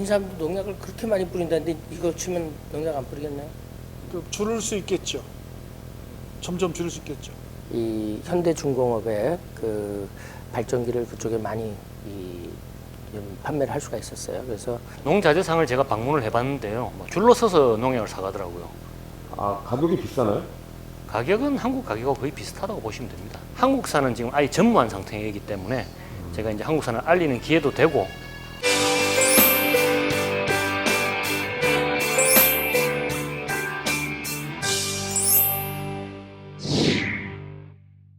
인삼도 농약을 그렇게 많이 뿌린다는데 이거 치면 농약 안 뿌리겠나요? 줄일 수 있겠죠. 점점 줄일 수 있겠죠. 이 현대중공업의 그 발전기를 그쪽에 많이 판매를 할 수가 있었어요. 그래서 농자재상을 제가 방문을 해봤는데요. 줄로 서서 농약을 사가더라고요. 아, 가격이 비싸나요? 가격은 한국 가격하고 거의 비슷하다고 보시면 됩니다. 한국산은 지금 아예 전무한 상태이기 때문에 제가 이제 한국산을 알리는 기회도 되고.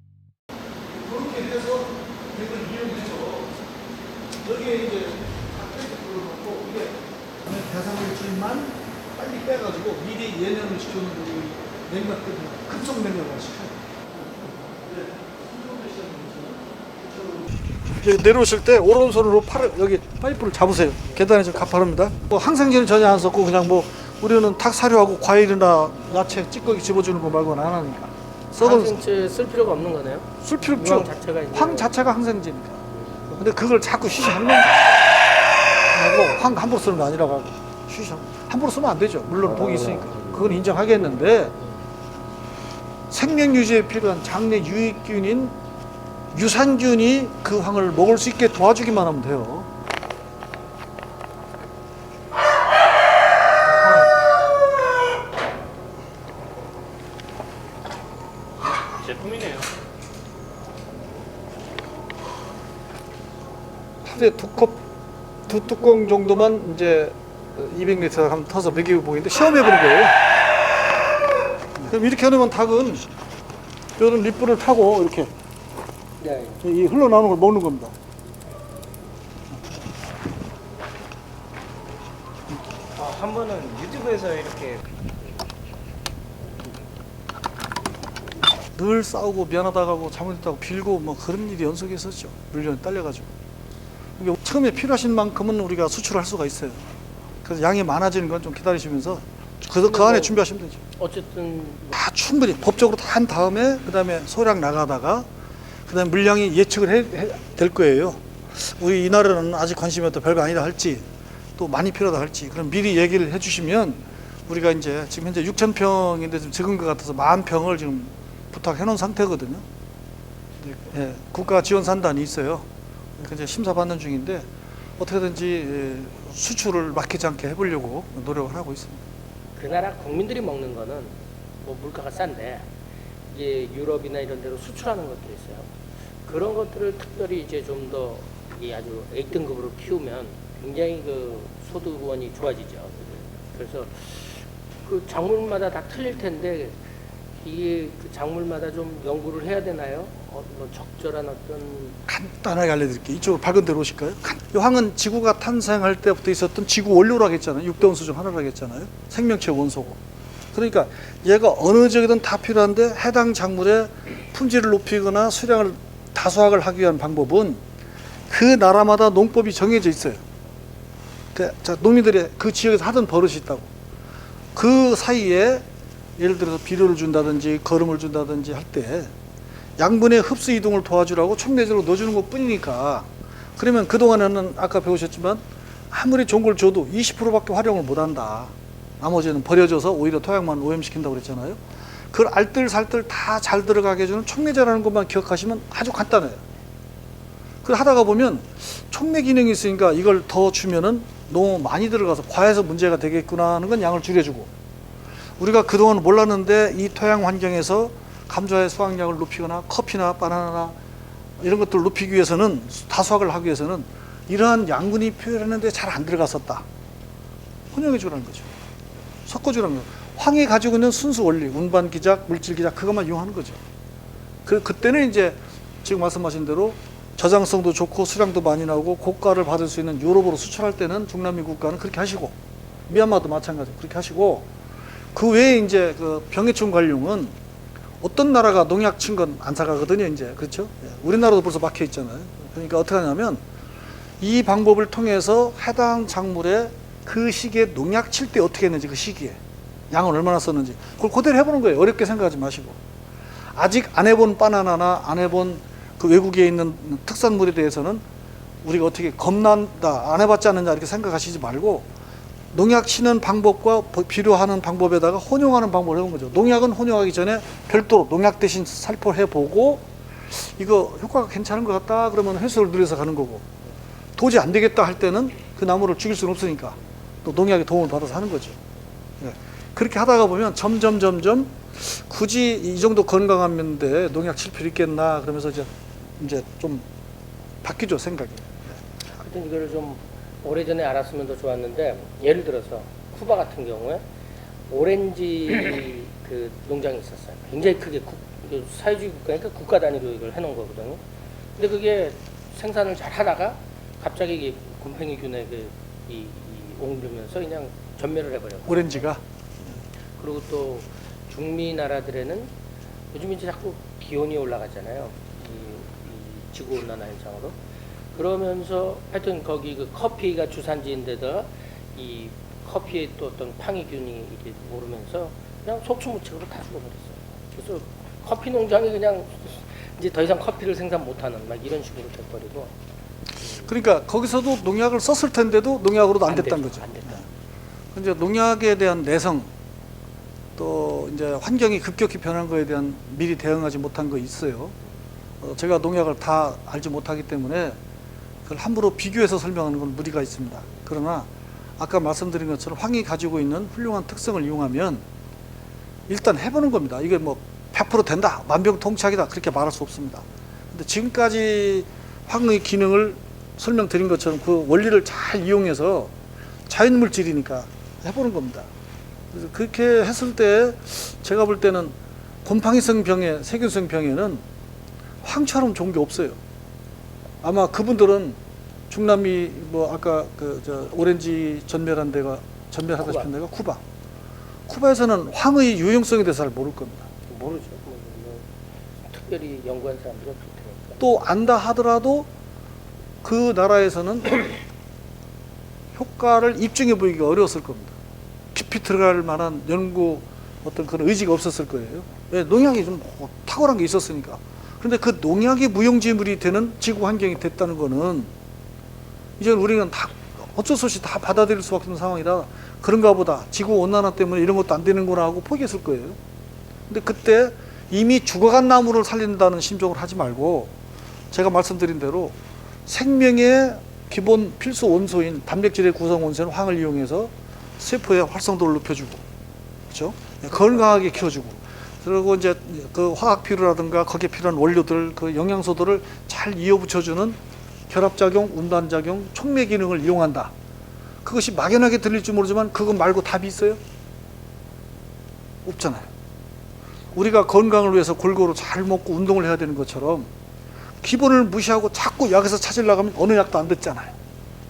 그렇게 해서 이걸 이용해서 여기에 이제 탁대를 놓고 이게 대상의 줄만 빨리 빼가지고 미리 예년을 시켜놓은 그 냉각들이 급속 냉각을 시켜요. 내려오실 때 오른손으로 팔을 여기 파이프를 잡으세요. 계단에 좀 가파릅니다. 뭐 항생제는 전혀 안 썼고 그냥 뭐 우리는 탁 사료하고 과일이나 야채 찌꺼기 집어주는 거 말고는 안 하니까. 항생제 쓸 필요가 없는 거네요. 쓸 필요 없죠. 유황 자체가 이제 황 자체가 항생제니까. 근데 그걸 자꾸 쉬쉬하는 거고 황 함부로 쓰는 거 아니라고 하고 쉬쉬 함부로 쓰면 안 되죠. 물론 독이 있으니까 그건 인정하겠는데 생명 유지에 필요한 장내 유익균인 유산균이 그 황을 먹을 수 있게 도와주기만 하면 돼요. 제품이네요. 하루에 두 뚜껑 정도만 이제 200리터 한번 타서 먹여보는데 시험해보는 거예요. 그럼 이렇게 해놓으면 닭은 이런 립불을 타고 이렇게 네. 이 흘러나오는 걸 먹는 겁니다. 한 번은 유튜브에서 이렇게 늘 싸우고 미안하다고 하고 잘못했다고 빌고 뭐 그런 일이 연속했었죠. 물건이 딸려가지고. 이게 처음에 필요하신 만큼은 우리가 수출할 수가 있어요. 그래서 양이 많아지는 건 좀 기다리시면서 그 안에 준비하시면 되죠. 어쨌든 다 충분히 법적으로 다 한 다음에 그 다음에 소량 나가다가 그 다음에 물량이 예측을 될 거예요. 우리 이 나라는 아직 관심이 없다 별거 아니다 할지 또 많이 필요하다 할지 그럼 미리 얘기를 해주시면 우리가 이제 지금 현재 6,000평인데 좀 적은 것 같아서 10,000평을 지금 부탁해 놓은 상태거든요. 예, 국가 지원 산단이 있어요. 이제 심사 받는 중인데 어떻게든지 수출을 막히지 않게 해보려고 노력을 하고 있습니다. 그 나라 국민들이 먹는 거는 뭐 물가가 싼데 이게 유럽이나 이런 데로 수출하는 것들이 있어요. 그런 것들을 특별히 이제 좀 더 아주 A등급으로 키우면 굉장히 그 소득원이 좋아지죠. 그래서 그 작물마다 다 틀릴 텐데 이게 그 작물마다 좀 연구를 해야 되나요? 뭐 적절한 어떤 간단하게 알려드릴게요. 이쪽으로 밝은 데로 오실까요? 이 황은 지구가 탄생할 때부터 있었던 지구 원료라고 했잖아요. 6대 원소 중 하나라고 했잖아요. 생명체 원소고. 그러니까 얘가 어느 지역이든 다 필요한데 해당 작물의 품질을 높이거나 수량을 다수확을 하기 위한 방법은 그 나라마다 농법이 정해져 있어요. 자, 농민들이 그 지역에서 하던 버릇이 있다고. 그 사이에 예를 들어서 비료를 준다든지 거름을 준다든지 할 때 양분의 흡수 이동을 도와주라고 촉매제로 넣어주는 것 뿐이니까 그러면 그동안에는 아까 배우셨지만 아무리 좋은 걸 줘도 20%밖에 활용을 못한다. 나머지는 버려져서 오히려 토양만 오염시킨다고 그랬잖아요. 그걸 알뜰살뜰 다 잘 들어가게 해주는 촉매제라는 것만 기억하시면 아주 간단해요. 그걸 하다가 보면 촉매 기능이 있으니까 이걸 더 주면은 너무 많이 들어가서 과해서 문제가 되겠구나 하는 건 양을 줄여주고 우리가 그동안 몰랐는데 이 토양 환경에서 감자의 수확량을 높이거나 커피나 바나나나 이런 것들을 높이기 위해서는 다수확을 하기 위해서는 이러한 양분이 필요했는데 잘 안 들어갔었다. 혼용해 주라는 거죠. 섞어주라는 거죠. 황이 가지고 있는 순수 원리, 운반 기작, 물질 기작 그것만 이용하는 거죠. 그때는 이제 지금 말씀하신 대로 저장성도 좋고 수량도 많이 나오고 고가를 받을 수 있는 유럽으로 수출할 때는 중남미 국가는 그렇게 하시고 미얀마도 마찬가지로 그렇게 하시고 그 외에 이제 그 병해충 관용은 어떤 나라가 농약 친 건 안 사가거든요, 이제. 그렇죠? 우리나라도 벌써 막혀 있잖아요. 그러니까 어떻게 하냐면 이 방법을 통해서 해당 작물에 그 시기에 농약 칠 때 어떻게 했는지 그 시기에 양을 얼마나 썼는지 그걸 그대로 해보는 거예요. 어렵게 생각하지 마시고. 아직 안 해본 바나나나 안 해본 그 외국에 있는 특산물에 대해서는 우리가 어떻게 겁난다, 안 해봤지 않느냐 이렇게 생각하시지 말고 농약 치는 방법과 비료하는 방법에다가 혼용하는 방법을 해본 거죠. 농약은 혼용하기 전에 별도로 농약 대신 살포를 해보고 이거 효과가 괜찮은 것 같다 그러면 해수를 늘려서 가는 거고, 도저히 안 되겠다 할 때는 그 나무를 죽일 수는 없으니까 또 농약의 도움을 받아서 하는 거죠. 예. 그렇게 하다가 보면 점점 굳이 이 정도 건강한 면인데 농약 칠 필요 있겠나 그러면서 이제 좀 바뀌죠, 생각이. 하여튼 이거를 좀 오래전에 알았으면 더 좋았는데, 예를 들어서 쿠바 같은 경우에 오렌지 그 농장이 있었어요. 굉장히 크게 사회주의 국가니까 국가 단위로 이걸 해놓은 거거든요. 근데 그게 생산을 잘 하다가 갑자기 이게 곰팡이균에 이 옮기면서 그냥 전멸을 해버렸고. 오렌지가. 그리고 또 중미 나라들에는 요즘 이제 자꾸 기온이 올라가잖아요. 이 지구 온난화 현상으로. 그러면서 하여튼 거기 그 커피가 주산지인데다가 이 커피에 또 어떤 팡이균이 이렇게 오르면서 그냥 속수무책으로 다 죽어버렸어요. 그래서 커피 농장이 그냥 이제 더 이상 커피를 생산 못하는 막 이런 식으로 돼버리고. 그러니까 거기서도 농약을 썼을 텐데도 농약으로도 안 됐다는 거죠. 안 됐다. 이제 농약에 대한 내성, 또 이제 환경이 급격히 변한 거에 대한 미리 대응하지 못한 거 있어요. 제가 농약을 다 알지 못하기 때문에 그걸 함부로 비교해서 설명하는 건 무리가 있습니다. 그러나 아까 말씀드린 것처럼 황이 가지고 있는 훌륭한 특성을 이용하면 일단 해보는 겁니다. 이게 뭐 100% 된다, 만병통치약이다 그렇게 말할 수 없습니다. 근데 지금까지 황의 기능을 설명드린 것처럼 그 원리를 잘 이용해서 자연물질이니까 해보는 겁니다. 그래서 그렇게 했을 때 제가 볼 때는 곰팡이성 병에, 세균성 병에는 황처럼 좋은 게 없어요. 아마 그분들은 중남미 뭐 아까 오렌지 전멸한 데가 전멸하다 싶은 데가 쿠바. 쿠바에서는 황의 유용성에 대해서 잘 모를 겁니다. 모르죠. 뭐 특별히 연구한 사람들이 없을 테니까. 또 안다 하더라도 그 나라에서는 효과를 입증해 보이기가 어려웠을 겁니다. 깊이 들어갈 만한 연구 어떤 그런 의지가 없었을 거예요. 왜? 농약이 좀 탁월한 게 있었으니까. 그런데 그 농약이 무용지물이 되는 지구 환경이 됐다는 거는 이제 우리는 다 어쩔 수 없이 다 받아들일 수밖에 없는 상황이라 그런가 보다 지구 온난화 때문에 이런 것도 안 되는구나 하고 포기했을 거예요. 근데 그때 이미 죽어간 나무를 살린다는 심정을 하지 말고 제가 말씀드린 대로 생명의 기본 필수 원소인 단백질의 구성 원소인 황을 이용해서 세포의 활성도를 높여주고, 그렇죠? 건강하게 키워주고, 그리고 이제 그 화학 비료라든가 거기에 필요한 원료들, 그 영양소들을 잘 이어붙여주는 결합작용, 운반작용, 촉매 기능을 이용한다. 그것이 막연하게 들릴지 모르지만 그것 말고 답이 있어요? 없잖아요. 우리가 건강을 위해서 골고루 잘 먹고 운동을 해야 되는 것처럼 기본을 무시하고 자꾸 약에서 찾으려고 하면 어느 약도 안 듣잖아요.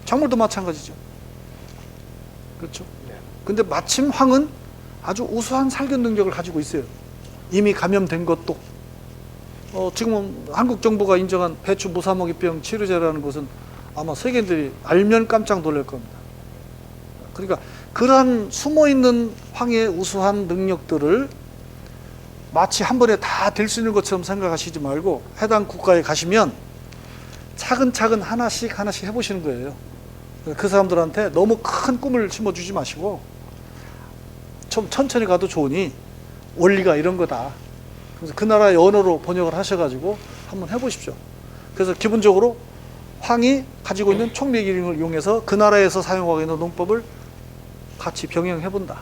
작물도 마찬가지죠. 그렇죠? 근데 마침 황은 아주 우수한 살균 능력을 가지고 있어요. 이미 감염된 것도. 지금 한국 정부가 인정한 배추 무사먹이병 치료제라는 것은 아마 세계인들이 알면 깜짝 놀랄 겁니다. 그러니까 그러한 숨어있는 황의 우수한 능력들을 마치 한 번에 다 될 수 있는 것처럼 생각하시지 말고 해당 국가에 가시면 차근차근 하나씩 해보시는 거예요. 그 사람들한테 너무 큰 꿈을 심어주지 마시고 좀 천천히 가도 좋으니 원리가 이런 거다. 그래서 그 나라의 언어로 번역을 하셔가지고 한번 해보십시오. 그래서 기본적으로 황이 가지고 있는 촉매 기능을 이용해서 그 나라에서 사용하고 있는 농법을 같이 병행해본다.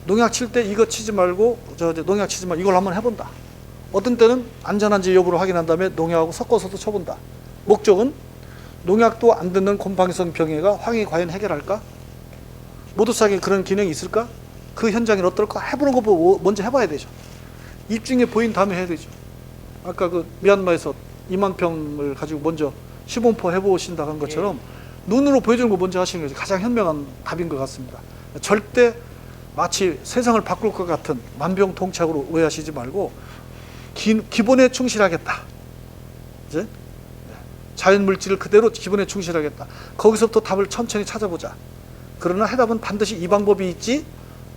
농약 칠 때 이거 치지 말고 농약 치지 말고 이걸 한번 해본다. 어떤 때는 안전한지 여부를 확인한 다음에 농약하고 섞어서도 쳐본다. 목적은 농약도 안 듣는 곰팡이성 병해가 황이 과연 해결할까? 모두싹에 그런 기능이 있을까? 그 현장이 어떨까? 해보는 거 보고 먼저 해봐야 되죠. 입증해 보인 다음에 해야 되죠. 아까 그 미얀마에서 2만 평을 가지고 먼저 시범포 해보신다 한 것처럼 눈으로 보여주는 거 먼저 하시는 것이 가장 현명한 답인 것 같습니다. 절대 마치 세상을 바꿀 것 같은 만병통치약으로 오해하시지 말고 기본에 충실하겠다. 이제 자연 물질을 그대로 기본에 충실하겠다. 거기서부터 답을 천천히 찾아보자. 그러나 해답은 반드시 이 방법이 있지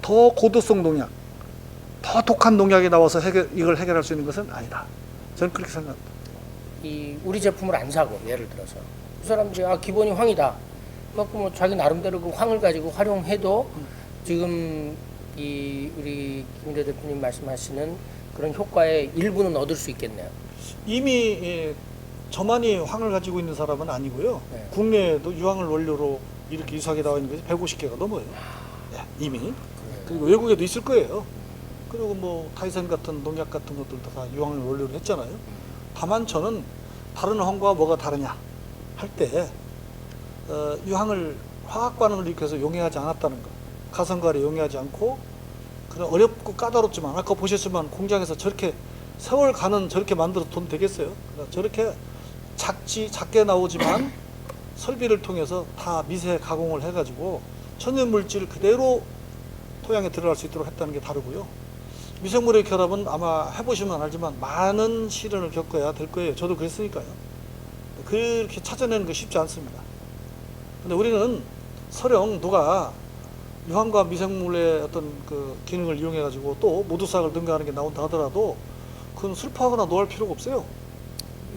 더 고도성 농약, 더 독한 농약이 나와서 이걸 해결할 수 있는 것은 아니다. 저는 그렇게 생각합니다. 우리 제품을 안 사고 예를 들어서 그 사람들이 기본이 황이다. 뭐 자기 나름대로 그 황을 가지고 활용해도 지금 우리 김대 대표님 말씀하시는 그런 효과의 일부는 얻을 수 있겠네요. 이미 저만이 황을 가지고 있는 사람은 아니고요. 네. 국내에도 유황을 원료로 이렇게 유사하게 나와 있는 것이 150개가 넘어요. 이미. 그리고 외국에도 있을 거예요. 그리고 뭐 타이산 같은 농약 같은 것들도 다 유황을 원료로 했잖아요. 다만 저는 다른 황과 뭐가 다르냐 할 때 유황을 화학 반응을 일으켜서 용해하지 않았다는 것. 가성가래 용해하지 않고 그런 어렵고 까다롭지만 아까 보셨지만 공장에서 저렇게 세월 가는 저렇게 만들어서 돈 되겠어요? 그러니까 저렇게 작게 나오지만 설비를 통해서 다 미세 가공을 해가지고 천연물질 그대로 토양에 들어갈 수 있도록 했다는 게 다르고요. 미생물의 결합은 아마 해보시면 알지만 많은 시련을 겪어야 될 거예요. 저도 그랬으니까요. 그렇게 찾아내는 거 쉽지 않습니다. 근데 우리는 설령 누가 유황과 미생물의 어떤 그 기능을 이용해가지고 또 모두싹을 능가하는 게 나온다 하더라도 그건 슬퍼하거나 노할 필요가 없어요.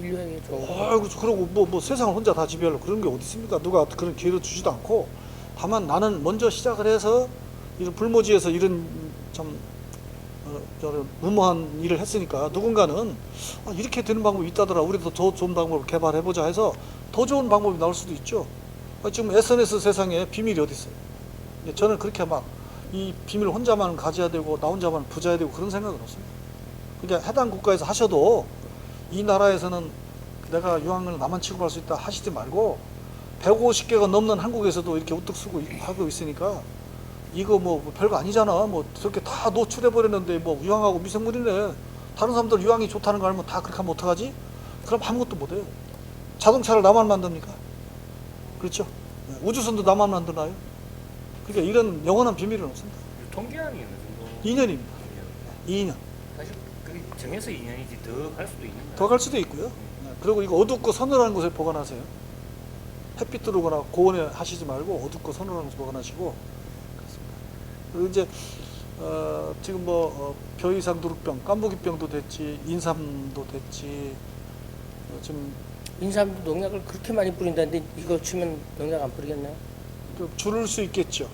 인류에게 좋은 거. 아이고, 그러고 뭐 세상을 혼자 다 지배하려고 그런 게 어디 있습니까? 누가 그런 기회를 주지도 않고 다만 나는 먼저 시작을 해서 이런 불모지에서 이런 참 저런 무모한 일을 했으니까 누군가는 이렇게 되는 방법이 있다더라. 우리도 더 좋은 방법을 개발해보자 해서 더 좋은 방법이 나올 수도 있죠. 지금 SNS 세상에 비밀이 어디 있어요? 저는 그렇게 막 이 비밀 혼자만 가져야 되고 나 혼자만 부자야 되고 그런 생각은 없습니다. 그러니까 해당 국가에서 하셔도 이 나라에서는 내가 유황을 나만 취급할 수 있다 하시지 말고 150개가 넘는 한국에서도 이렇게 우뚝 쓰고 하고 있으니까 이거 뭐 별거 아니잖아. 뭐 저렇게 다 노출해 버렸는데 뭐 유황하고 미생물이네. 다른 사람들 유황이 좋다는 거 알면 다 그렇게 하면 어떡하지? 그럼 아무것도 못해요. 자동차를 나만 만듭니까? 그렇죠? 우주선도 나만 만드나요? 그러니까 이런 영원한 비밀은 없습니다. 유통기한이 어느 정도? 2년입니다. 2년. 사실 그 정해서 2년이지 더 갈 수도 있는 거예요. 더 갈 수도 있고요. 그리고 이거 어둡고 서늘한 곳에 보관하세요. 햇빛 들어오거나 고온에 하시지 말고 어둡고 서늘한 곳에 보관하시고 그렇습니다. 그리고 이제 지금 벼이상 누룩병, 깐부기병도 됐지, 인삼도 됐지. 지금 인삼도 농약을 그렇게 많이 뿌린다는데 이거 치면 농약 안 뿌리겠나요? 줄일 수 있겠죠.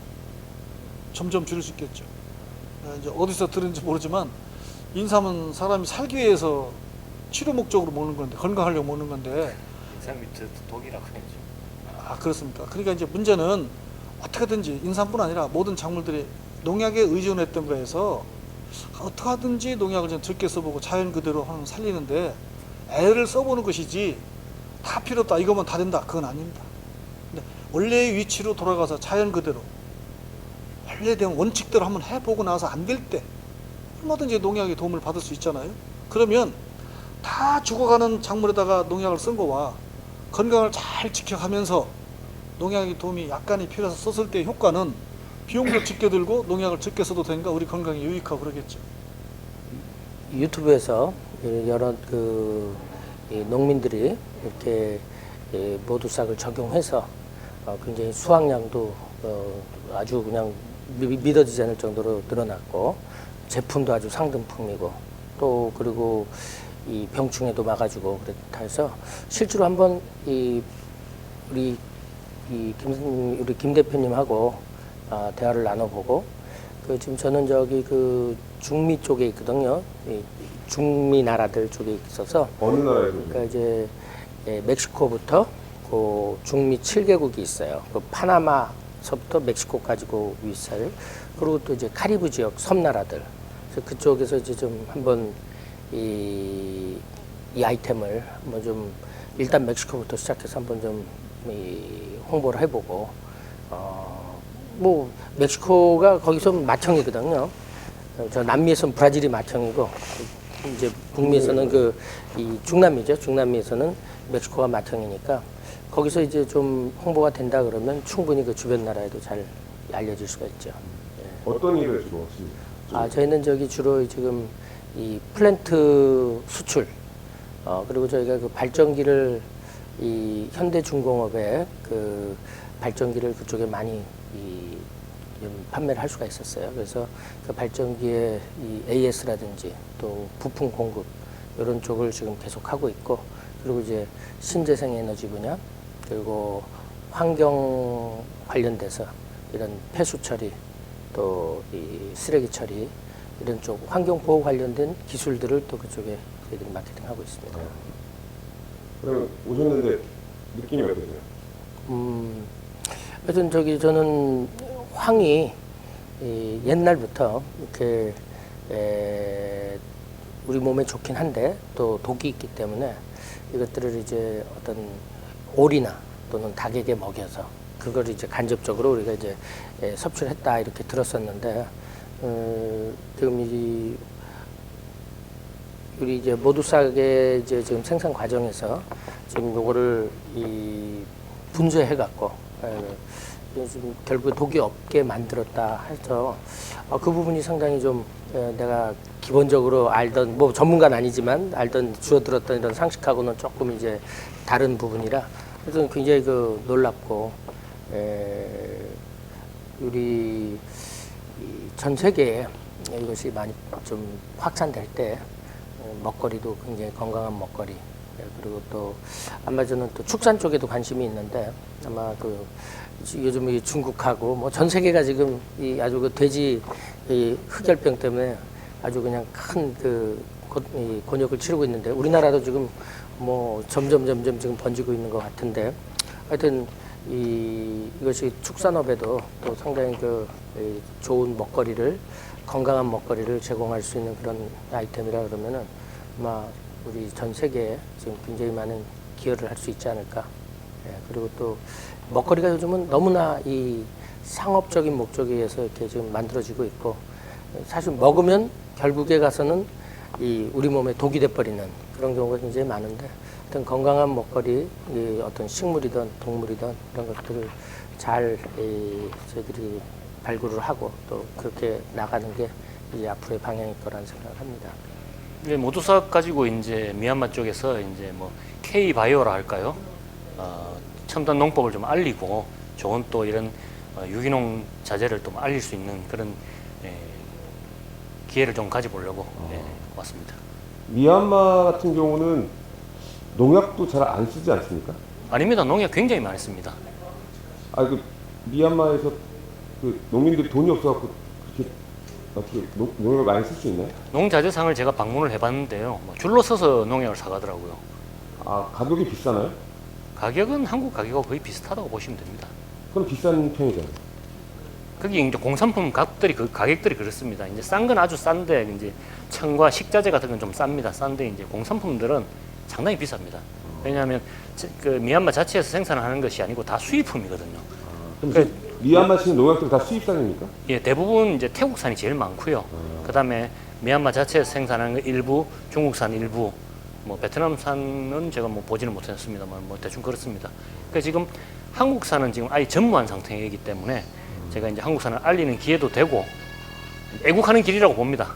점점 줄일 수 있겠죠. 이제 어디서 들은지 모르지만 인삼은 사람이 살기 위해서 치료 목적으로 먹는 건데 건강하려고 먹는 건데 인삼이 더 독이라고 해야죠. 그렇습니까? 그러니까 이제 문제는 어떻게든지 인삼뿐 아니라 모든 작물들이 농약에 의존했던 거에서 어떻게 하든지 농약을 좀 적게 써보고 자연 그대로 살리는데 애를 써보는 것이지 다 필요 없다 이거면 다 된다 그건 아닙니다. 근데 원래의 위치로 돌아가서 자연 그대로 원래대로 원칙대로 한번 해보고 나서 안 될 때 얼마든지 농약의 도움을 받을 수 있잖아요. 그러면 다 죽어가는 작물에다가 농약을 쓴 거와 건강을 잘 지켜가면서 농약의 도움이 약간이 필요해서 썼을 때 효과는 비용도 적게 들고 농약을 적게 써도 되니까 우리 건강에 유익하고 그러겠죠. 유튜브에서 여러 이 농민들이 이렇게 모두싹을 적용해서 굉장히 수확량도 아주 그냥 믿어지지 않을 정도로 늘어났고 제품도 아주 상등품이고 또 그리고 이 병충해도 막아주고 그렇다 해서 실제로 한번 우리 김 대표님하고 대화를 나눠보고 지금 저는 저기 그 중미 쪽에 있거든요. 이 중미 나라들 쪽에 있어서 어느 나라에서? 그러니까 이제 멕시코부터 그 중미 7개국이 있어요. 그 파나마서부터 멕시코까지고 윗살 그리고 또 이제 카리브 지역 섬나라들. 그래서 그쪽에서 이제 좀 한번 이 아이템을 한번 좀 일단 멕시코부터 시작해서 한번 좀 홍보를 해보고 뭐 멕시코가 거기서 맏형이거든요. 저 남미에서는 브라질이 맏형이고 이제 북미에서는 이 중남미죠. 중남미에서는 멕시코가 맏형이니까 거기서 이제 좀 홍보가 된다 그러면 충분히 그 주변 나라에도 잘 알려질 수가 있죠. 어떤 일을 주로 하십니까? 저희는 저기 주로 지금 이 플랜트 수출 그리고 저희가 그 발전기를 이 현대중공업에 그 발전기를 그쪽에 많이 판매를 할 수가 있었어요. 그래서 그 발전기의 이 AS라든지 또 부품 공급 이런 쪽을 지금 계속 하고 있고 그리고 이제 신재생 에너지 분야 그리고 환경 관련돼서 이런 폐수 처리 또 이 쓰레기 처리 이런 쪽 환경 보호 관련된 기술들을 또 그쪽에 저희들이 마케팅하고 있습니다. 그럼 오셨는데 느낌이 어떠세요? 하여튼 저는 황이 옛날부터 이렇게 우리 몸에 좋긴 한데 또 독이 있기 때문에 이것들을 이제 어떤 오리나 또는 닭에게 먹여서 그걸 이제 간접적으로 우리가 이제 섭취했다 이렇게 들었었는데 지금 우리 이제 모두싹의 이제 지금 생산 과정에서 지금 요거를 분쇄해 갖고 지금 결국 독이 없게 만들었다 해서 그 부분이 상당히 좀 내가 기본적으로 알던 뭐 전문가는 아니지만 알던 주워들었던 이런 상식하고는 조금 이제 다른 부분이라 그래서 굉장히 놀랍고 우리 전 세계에 이것이 많이 좀 확산될 때 먹거리도 굉장히 건강한 먹거리 그리고 또 아마 저는 또 축산 쪽에도 관심이 있는데 아마 요즘 이 중국하고 뭐 전 세계가 지금 이 아주 돼지 흑열병 때문에 아주 그냥 큰 이 곤욕을 치르고 있는데 우리나라도 지금 뭐 점점 지금 번지고 있는 것 같은데 하여튼 이것이 축산업에도 또 상당히 좋은 먹거리를 건강한 먹거리를 제공할 수 있는 그런 아이템이라 그러면은 아마 우리 전 세계에 지금 굉장히 많은 기여를 할 수 있지 않을까. 그리고 또 먹거리가 요즘은 너무나 이 상업적인 목적에 의해서 이렇게 지금 만들어지고 있고 사실 먹으면 결국에 가서는 이 우리 몸에 독이 돼버리는 그런 경우가 굉장히 많은데 어떤 건강한 먹거리, 어떤 식물이든 동물이든 이런 것들을 잘 저희들이 발굴을 하고 또 그렇게 나가는 게 이제 앞으로의 방향일 거라는 생각을 합니다. 모두싹 가지고 이제 미얀마 쪽에서 이제 뭐 K 바이오라 할까요? 첨단 농법을 좀 알리고 좋은 또 이런 유기농 자재를 또 알릴 수 있는 그런 기회를 좀 가져보려고 왔습니다. 미얀마 같은 경우는 농약도 잘 안 쓰지 않습니까? 아닙니다. 농약 굉장히 많이 씁니다. 미얀마에서 농민들이 돈이 없어갖고 그렇게 어떻게 농약을 많이 쓸 수 있나요? 농자재상을 제가 방문을 해봤는데요. 뭐 줄로 서서 농약을 사가더라고요. 가격이 비싸나요? 가격은 한국 가격하고 거의 비슷하다고 보시면 됩니다. 그럼 비싼 편이잖아요. 그게 이제 공산품 가격들이 그렇습니다. 이제 싼 건 아주 싼데 이제 청과 식자재 같은 건 좀 쌉니다. 싼데 이제 공산품들은 상당히 비쌉니다. 왜냐하면 미얀마 자체에서 생산하는 것이 아니고 다 수입품이거든요. 그럼 미얀마 지금 농약들 다 수입산입니까? 예, 대부분 이제 태국산이 제일 많고요. 그다음에 미얀마 자체에서 생산하는 거 일부, 중국산 일부, 뭐 베트남산은 제가 뭐 보지는 못했습니다만 뭐 대충 그렇습니다. 그러니까 지금 한국산은 지금 아예 전무한 상태이기 때문에 제가 이제 한국산을 알리는 기회도 되고 애국하는 길이라고 봅니다.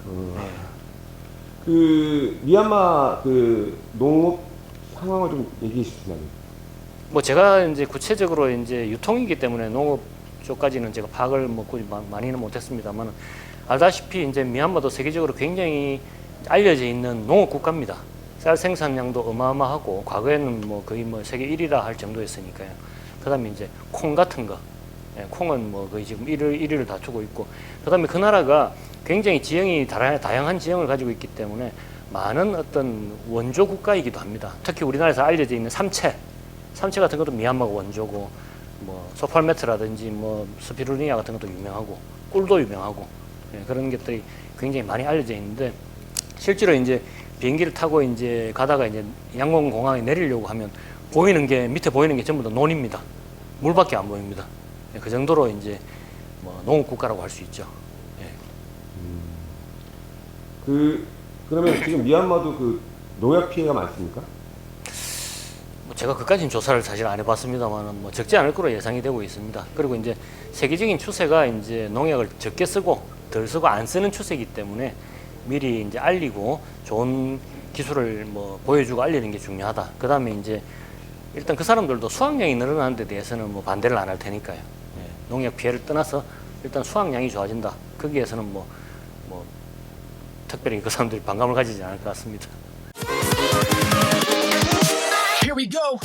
미얀마 농업 상황을 좀 얘기해 주시면. 뭐 제가 이제 구체적으로 이제 유통이기 때문에 농업 쪽까지는 제가 파악을 뭐 많이는 못했습니다만 알다시피 이제 미얀마도 세계적으로 굉장히 알려져 있는 농업 국가입니다. 쌀 생산량도 어마어마하고 과거에는 뭐 거의 뭐 세계 1위라 할 정도였으니까요. 그다음에 이제 콩 같은 거, 콩은 뭐 거의 지금 1위를 다투고 있고, 그다음에 그 나라가 굉장히 지형이 다양한 지형을 가지고 있기 때문에 많은 어떤 원조 국가이기도 합니다. 특히 우리나라에서 알려져 있는 삼채 같은 것도 미얀마가 원조고, 뭐 소팔메트라든지 뭐 스피루리아 같은 것도 유명하고, 꿀도 유명하고, 그런 것들이 굉장히 많이 알려져 있는데 실제로 이제 비행기를 타고 이제 가다가 이제 양곤 공항에 내리려고 하면 밑에 보이는 게 전부 다 논입니다. 물밖에 안 보입니다. 그 정도로 이제 뭐 농업 국가라고 할 수 있죠. 그러면 지금 미얀마도 농약 피해가 많습니까? 뭐 제가 그까지는 조사를 사실 안 해봤습니다만 뭐 적지 않을 거로 예상이 되고 있습니다. 그리고 이제 세계적인 추세가 이제 농약을 적게 쓰고 덜 쓰고 안 쓰는 추세이기 때문에 미리 이제 알리고 좋은 기술을 뭐 보여주고 알리는 게 중요하다. 그 다음에 이제 일단 그 사람들도 수확량이 늘어나는 데 대해서는 뭐 반대를 안 할 테니까요. 농약 피해를 떠나서 일단 수확량이 좋아진다. 거기에서는 뭐 특별히 그 사람들이 반감을 가지지 않을 것 같습니다. Here we go.